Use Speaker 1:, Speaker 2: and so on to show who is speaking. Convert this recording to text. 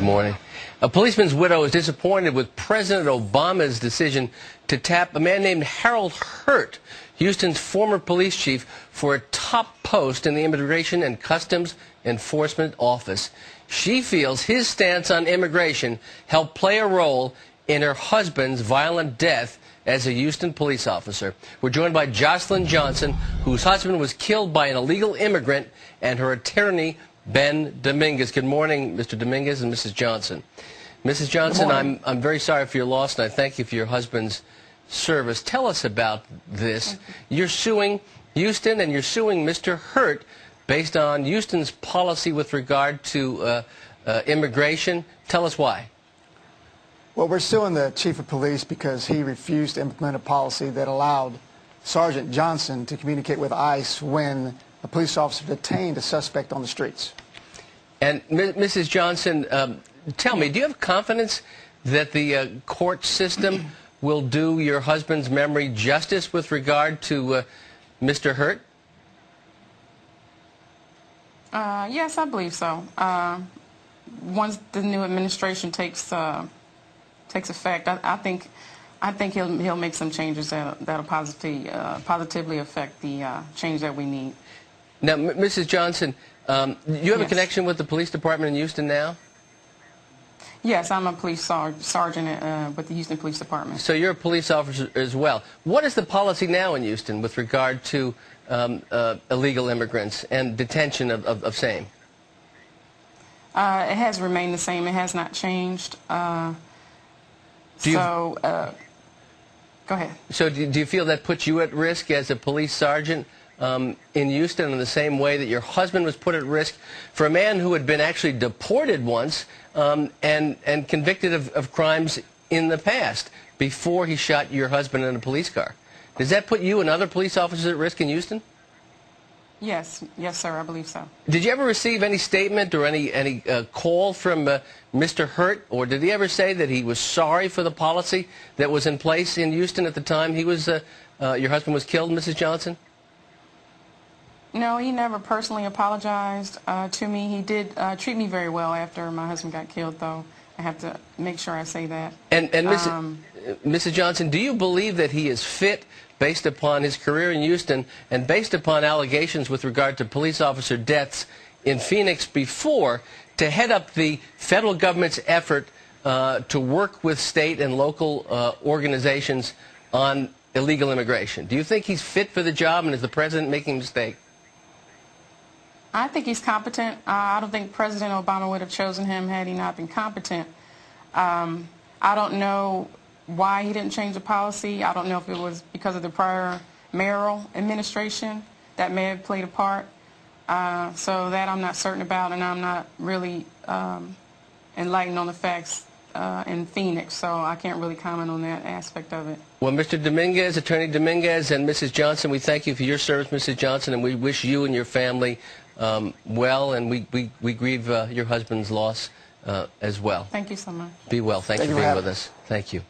Speaker 1: Good morning. A policeman's widow is disappointed with President Obama's decision to tap a man named Harold Hurtt, Houston's former police chief, for a top post in the Immigration and Customs Enforcement Office. She feels his stance on immigration helped play a role in her husband's violent death as a Houston police officer. We're joined by Jocelyn Johnson, whose husband was killed by an illegal immigrant, and her attorney, Ben Dominguez. Good morning, Mr. Dominguez and Mrs. Johnson. Mrs. Johnson, I'm very sorry for your loss, and I thank you for your husband's service. Tell us about this. You're suing Houston, and you're suing Mr. Hurtt based on Houston's policy with regard to immigration. Tell us why.
Speaker 2: Well, we're suing the chief of police because he refused to implement a policy that allowed Sergeant Johnson to communicate with ICE when a police officer detained a suspect on the streets.
Speaker 1: And Mrs. Johnson, tell me, do you have confidence that the court system will do your husband's memory justice with regard to Mr. Hurtt?
Speaker 3: Yes, I believe so. Once the new administration takes effect, I think he'll make some changes that'll positively affect the change that we need.
Speaker 1: Now, Mrs. Johnson, you have a connection with the police department in Houston now?
Speaker 3: Yes, I'm a police sergeant with the Houston Police Department.
Speaker 1: So you're a police officer as well. What is the policy now in Houston with regard to illegal immigrants and detention of same?
Speaker 3: It has remained the same. It has not changed. Go ahead.
Speaker 1: So do you feel that puts you at risk as a police sergeant in Houston in the same way that your husband was put at risk for a man who had been actually deported once and convicted of crimes in the past before he shot your husband in a police car? Does that put you and other police officers at risk in Houston?
Speaker 3: Yes, sir, I believe so.
Speaker 1: Did you ever receive any statement or any call from Mr. Hurtt, or did he ever say that he was sorry for the policy that was in place in Houston at the time he was your husband was killed, Mrs. Johnson?
Speaker 3: No, he never personally apologized to me. He did treat me very well after my husband got killed, though. I have to make sure I say that.
Speaker 1: And Mrs. Johnson, do you believe that he is fit, based upon his career in Houston and based upon allegations with regard to police officer deaths in Phoenix before, to head up the federal government's effort to work with state and local organizations on illegal immigration? Do you think he's fit for the job, and is the president making a mistake?
Speaker 3: I think he's competent. I don't think President Obama would have chosen him had he not been competent. I don't know why he didn't change the policy. I don't know if it was because of the prior mayoral administration that may have played a part. So that I'm not certain about, and I'm not really enlightened on the facts in Phoenix, so I can't really comment on that aspect of it. Well,
Speaker 1: Mr. Dominguez, Attorney Dominguez, and Mrs. Johnson, we thank you for your service, Mrs. Johnson, and we wish you and your family well, and we grieve your husband's loss as well.
Speaker 3: Thank you so much.
Speaker 1: Be well. Thank you for being with us. Thank you.